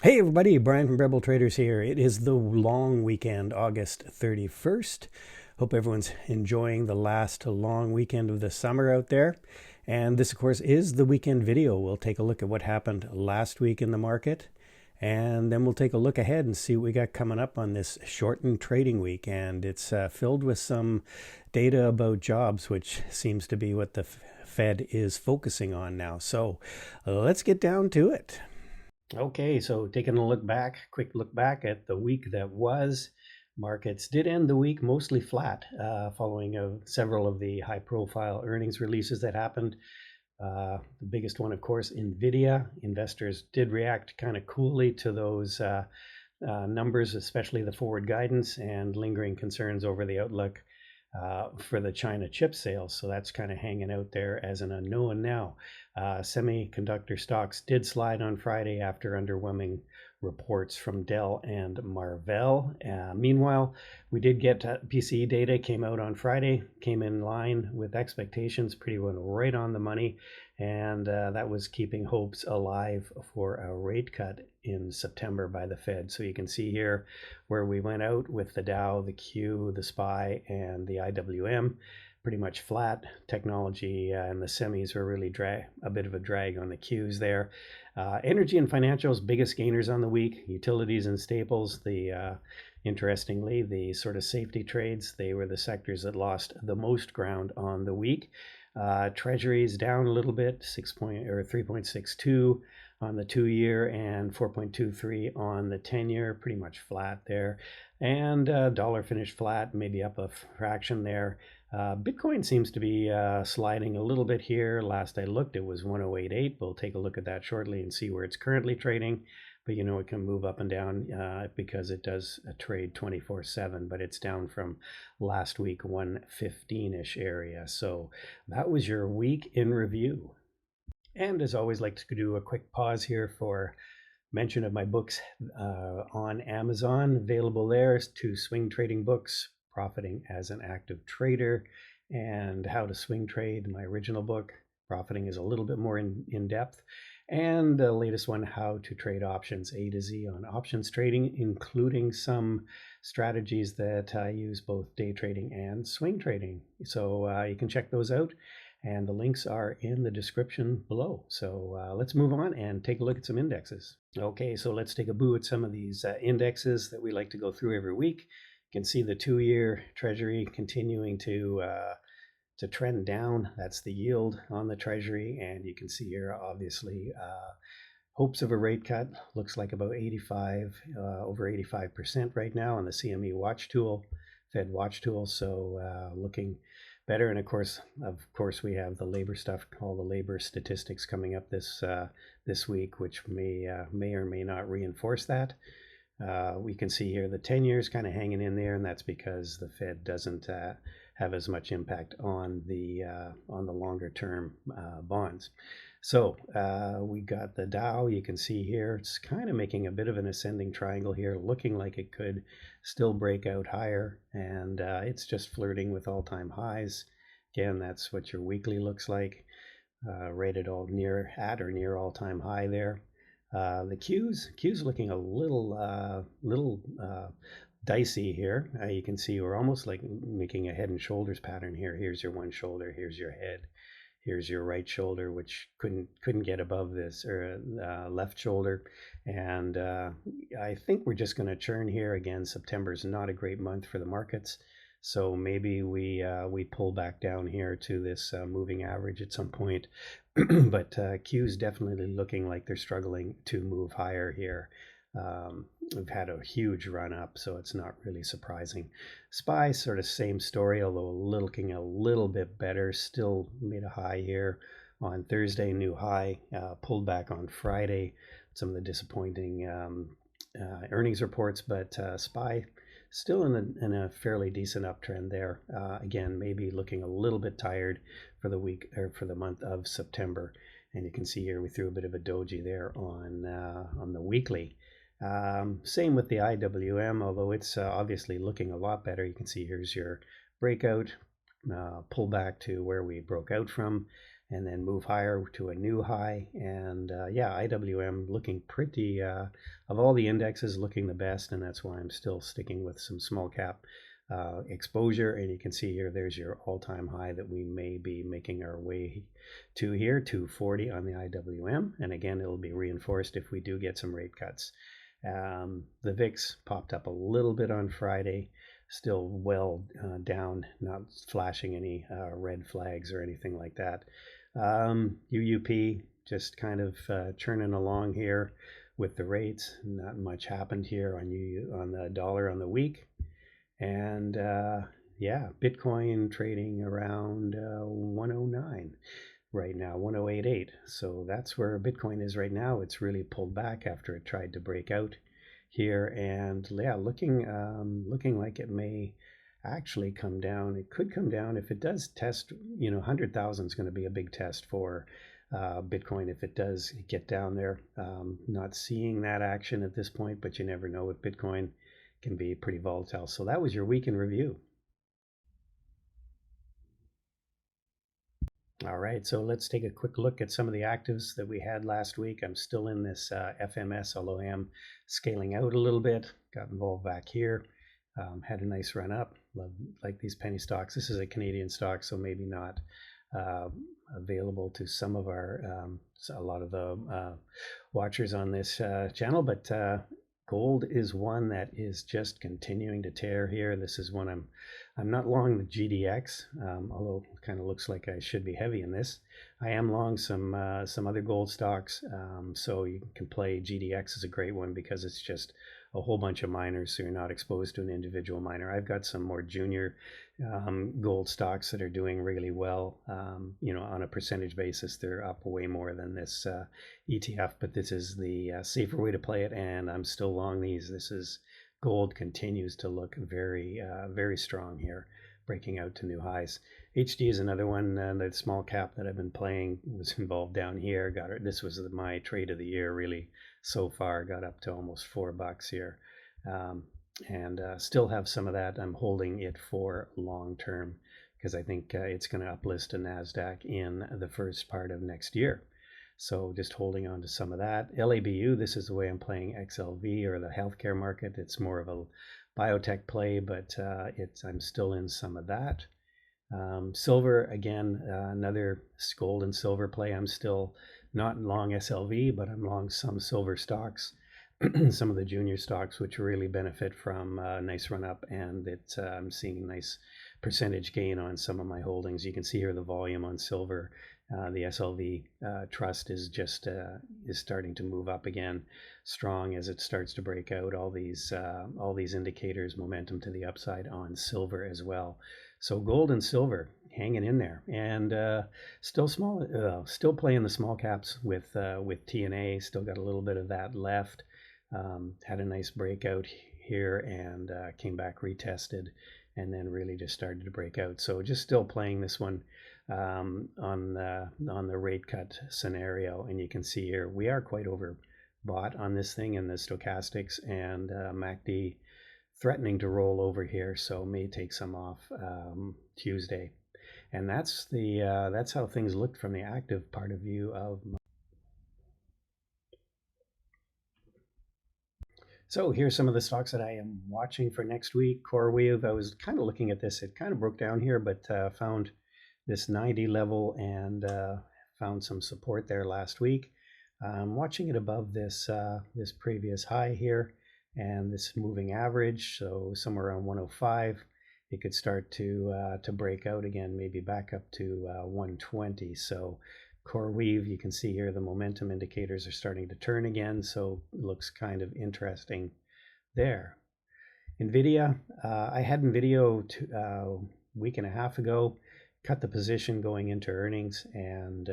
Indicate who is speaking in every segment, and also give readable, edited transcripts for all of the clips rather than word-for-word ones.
Speaker 1: Hey everybody, Brian from Rebel Traders here. It is the long weekend, August 31st. Hope everyone's enjoying the last long weekend of the summer out there. And this, of course, is the weekend video. We'll take a look at what happened last week in the market. And then we'll take a look ahead and see what we got coming up on this shortened trading week. And it's filled with some data about jobs, which seems to be what the Fed is focusing on now. So let's get down to it. Okay, so taking a quick look back at the week that was. Markets did end the week mostly flat, following several of the high-profile earnings releases that happened. The biggest one, of course, NVIDIA. Investors did react kind of coolly to those numbers, especially the forward guidance and lingering concerns over the outlook for the China chip sales. So that's kind of hanging out there as an unknown now. Semiconductor stocks did slide on Friday after underwhelming reports from Dell and Marvell. Meanwhile, we did get PCE data came out on Friday, came in line with expectations, pretty well right on the money, and that was keeping hopes alive for a rate cut in September by the Fed. So you can see here where we went out with the Dow, the Q, the SPY, and the IWM pretty much flat. Technology and the semis were really a bit of a drag on the Qs there. Energy and financials, biggest gainers on the week. Utilities and staples, interestingly, the sort of safety trades, they were the sectors that lost the most ground on the week. Treasuries down a little bit, 3.62 on the 2-year and 4.23 on the 10-year, pretty much flat there. And dollar finished flat, maybe up a fraction there. Bitcoin seems to be sliding a little bit here. Last I looked, it was 1088. We'll take a look at that shortly and see where it's currently trading. But you know, it can move up and down because it does trade 24/7, but it's down from last week, 115-ish area. So that was your week in review. And as always, like to do a quick pause here for mention of my books on Amazon. Available there, 2 swing trading books, Profiting as an Active Trader and How to Swing Trade, my original book. Profiting is a little bit more in depth. And the latest one, How to Trade Options, A to Z on options trading, including some strategies that I use both day trading and swing trading. So you can check those out. And the links are in the description below. So let's move on and take a look at some indexes. Okay, so let's take a boo at some of these indexes that we like to go through every week. You can see the 2-year Treasury continuing to trend down. That's the yield on the Treasury. And you can see here, obviously, hopes of a rate cut. Looks like about over 85% right now on the CME watch tool, Fed watch tool. So looking better. And of course, we have the labor stuff, all the labor statistics coming up this week, which may or may not reinforce that. We can see here the 10 years kind of hanging in there, and that's because the Fed doesn't have as much impact on the longer term bonds. So we got the Dow. You can see here it's kind of making a bit of an ascending triangle here, looking like it could still break out higher, and it's just flirting with all-time highs. Again, that's what your weekly looks like, rated all at or near all-time high there. The Q's looking a little dicey here. You can see we're almost like making a head and shoulders pattern here. Here's your one shoulder, here's your head, here's your right shoulder, which couldn't get above this, or left shoulder. And I think we're just going to churn here again. September's not a great month for the markets, so maybe we pull back down here to this moving average at some point. But Q's definitely looking like they're struggling to move higher here. We've had a huge run up, so it's not really surprising. SPY, sort of same story, although looking a little bit better. Still made a high here on Thursday, new high, pulled back on Friday. Some of the disappointing earnings reports, but SPY still in a fairly decent uptrend there. Again, maybe looking a little bit tired for the week or for the month of September. And you can see here we threw a bit of a doji there on the weekly. Same with the IWM, although it's obviously looking a lot better. You can see here's your breakout, pull back to where we broke out from, and then move higher to a new high. And yeah, IWM looking pretty, of all the indexes, looking the best, and that's why I'm still sticking with some small cap exposure. And you can see here, there's your all-time high that we may be making our way to here, 240 on the IWM. And again, it'll be reinforced if we do get some rate cuts. The VIX popped up a little bit on Friday, still well down, not flashing any red flags or anything like that. UUP just kind of churning along here with the rates. Not much happened here on the dollar on the week. And yeah, Bitcoin trading around 109 right now, 1088. So that's where Bitcoin is right now. It's really pulled back after it tried to break out here, and yeah, looking like it may actually come down. It could come down if it does test. 100,000 is going to be a big test for Bitcoin if it does get down there. Not seeing that action at this point, but you never know with Bitcoin. Can be pretty volatile. So that was your week in review. All right, so let's take a quick look at some of the actives that we had last week. I'm still in this FMS, although I am scaling out a little bit. Got involved back here. Had a nice run up. Like these penny stocks. This is a Canadian stock, so maybe not available to some of a lot of the watchers on this channel, but gold is one that is just continuing to tear here. This is one I'm not long the GDX, although it kind of looks like I should be heavy in this. I am long some other gold stocks, so you can play GDX is a great one because it's just a whole bunch of miners, so you're not exposed to an individual miner. I've got some more junior gold stocks that are doing really well. On a percentage basis, they're up way more than this ETF, but this is the safer way to play it, and I'm still long these. This is gold continues to look very, very strong here, breaking out to new highs. HD is another one, the small cap that I've been playing, was involved down here. This was my trade of the year, really, so far. Got up to almost $4 here, and still have some of that. I'm holding it for long term because I think it's going to uplist to NASDAQ in the first part of next year. So just holding on to some of that. LABU, this is the way I'm playing XLV, or the healthcare market. It's more of a biotech play, but I'm still in some of that. Silver, again, another gold and silver play. I'm still not long SLV, but I'm long some silver stocks, some of the junior stocks, which really benefit from a nice run up, and I'm seeing a nice percentage gain on some of my holdings. You can see here the volume on silver. The SLV trust is just is starting to move up again, strong as it starts to break out. All these indicators, momentum to the upside on silver as well. So gold and silver hanging in there, and still playing the small caps with TNA. Still got a little bit of that left. Had a nice breakout here and came back, retested, and then really just started to break out. So just still playing this one on the rate cut scenario, and you can see here we are quite overbought on this thing in the stochastics, and MACD threatening to roll over here, so may take some off Tuesday. And that's how things looked from the active part of view of. So here's some of the stocks that I am watching for next week. CoreWeave, I was kind of looking at this. It kind of broke down here, but found this 90 level and found some support there last week. I'm watching it above this previous high here and this moving average, so somewhere around 105. It could start to break out again, maybe back up to 120. So CoreWeave, you can see here the momentum indicators are starting to turn again, so it looks kind of interesting there. NVIDIA, I had NVIDIA a week and a half ago, cut the position going into earnings, and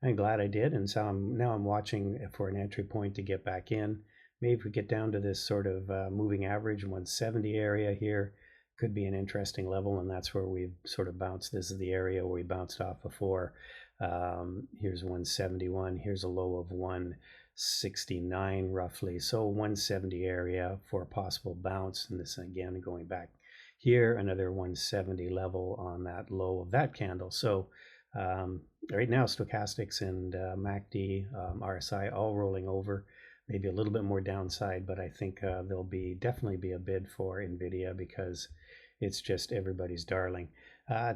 Speaker 1: I'm glad I did. And so now I'm watching for an entry point to get back in. Maybe if we get down to this sort of moving average 170 area here, could be an interesting level, and that's where we've sort of bounced. This is the area where we bounced off before. Here's 171. Here's a low of 169 roughly. So 170 area for a possible bounce, and this again going back here, another 170 level on that low of that candle. So Right now, stochastics and MACD, RSI all rolling over. Maybe a little bit more downside, but I think there'll definitely be a bid for NVIDIA because it's just everybody's darling.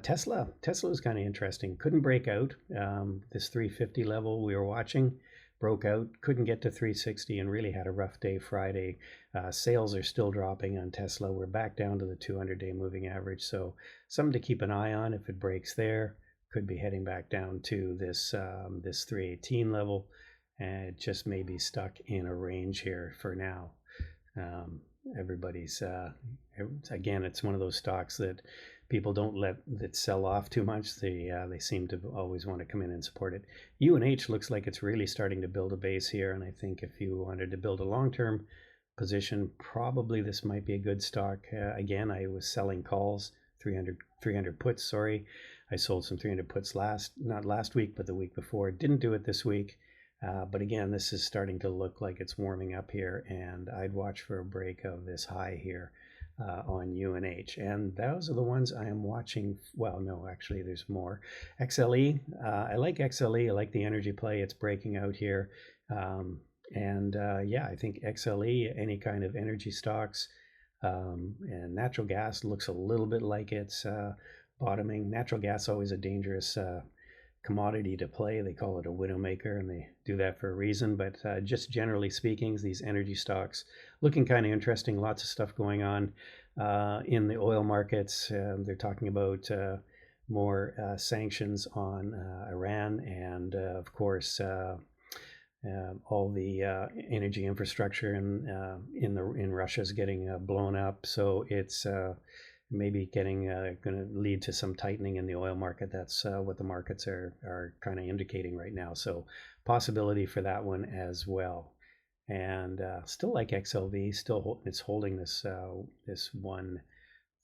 Speaker 1: Tesla is kind of interesting. Couldn't break out this 350 level we were watching. Broke out, couldn't get to 360, and really had a rough day Friday. Sales are still dropping on Tesla. We're back down to the 200-day moving average, so something to keep an eye on. If it breaks there, could be heading back down to this 318 level, and it just may be stuck in a range here for now. Everybody's again, it's one of those stocks that people don't let that sell off too much. They seem to always want to come in and support it. UNH looks like it's really starting to build a base here, and I think if you wanted to build a long-term position, probably this might be a good stock. Again, I was selling calls, 300 puts, sorry. I sold some 300 puts not last week, but the week before. Didn't do it this week. But again, this is starting to look like it's warming up here, and I'd watch for a break of this high here on UNH. And those are the ones I am watching. Well, no, actually, there's more. XLE, I like XLE. I like the energy play. It's breaking out here. Yeah, I think XLE, any kind of energy stocks, and natural gas looks a little bit like it's bottoming. Natural gas always a dangerous commodity to play. They call it a widowmaker, and they do that for a reason. But just generally speaking, these energy stocks looking kind of interesting. Lots of stuff going on in the oil markets. They're talking about more sanctions on Iran, and of course all the energy infrastructure in Russia is getting blown up. So it's maybe going to lead to some tightening in the oil market. That's what the markets are kind of indicating right now. So possibility for that one as well. And still like XLV, it's holding this one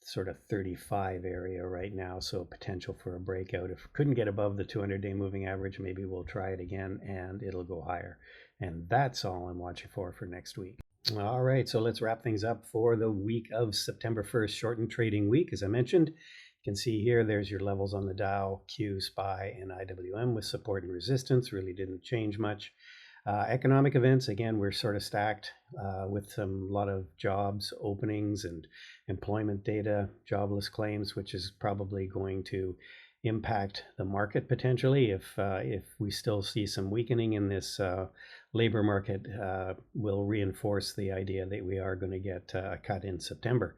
Speaker 1: sort of 35 area right now. So potential for a breakout. If couldn't get above the 200-day moving average, maybe we'll try it again and it'll go higher. And that's all I'm watching for next week. All right, so let's wrap things up for the week of September 1st, shortened trading week. As I mentioned, you can see here, there's your levels on the Dow, Q, SPY, and IWM with support and resistance. Really didn't change much. Economic events, again, we're sort of stacked with a lot of jobs openings and employment data, jobless claims, which is probably going to impact the market potentially. If we still see some weakening in this labor market, will reinforce the idea that we are going to get a cut in September.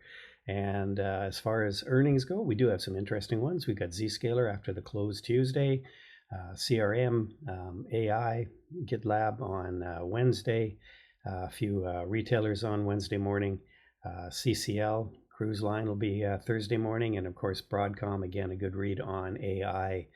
Speaker 1: And as far as earnings go, we do have some interesting ones. We've got Zscaler after the close Tuesday, CRM, AI, GitLab on Wednesday, a few retailers on Wednesday morning, CCL, Cruise Line will be Thursday morning, and of course Broadcom, again, a good read on AI,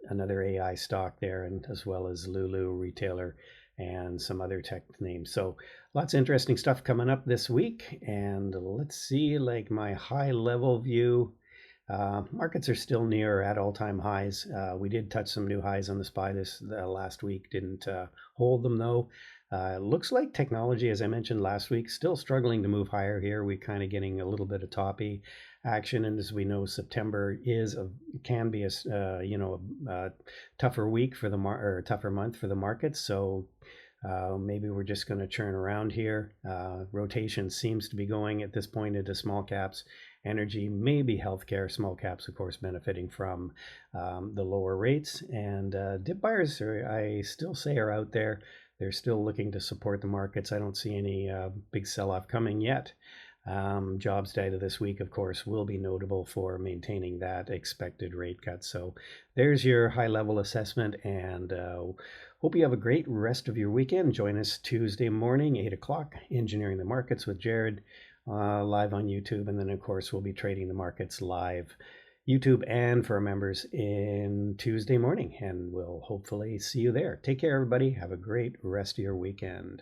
Speaker 1: another AI stock there, and as well as Lulu retailer and some other tech names. So lots of interesting stuff coming up this week. And let's see, like my high level view, markets are still near at all-time highs. We did touch some new highs on the SPY this last week, didn't hold them though. Looks like technology, as I mentioned last week, still struggling to move higher here. We're kind of getting a little bit of toppy action, and as we know, September can be a tougher week for or tougher month for the markets. So maybe we're just going to churn around here. Rotation seems to be going at this point into small caps, energy, maybe healthcare, small caps, of course, benefiting from the lower rates. And dip buyers, I still say, are out there. They're still looking to support the markets. I don't see any big sell-off coming yet. Jobs data this week, of course, will be notable for maintaining that expected rate cut. So there's your high-level assessment, and hope you have a great rest of your weekend. Join us Tuesday morning, 8 o'clock, Engineering the Markets with Jared, live on YouTube. And then, of course, we'll be trading the markets live YouTube and for our members in Tuesday morning, and we'll hopefully see you there. Take care, everybody. Have a great rest of your weekend.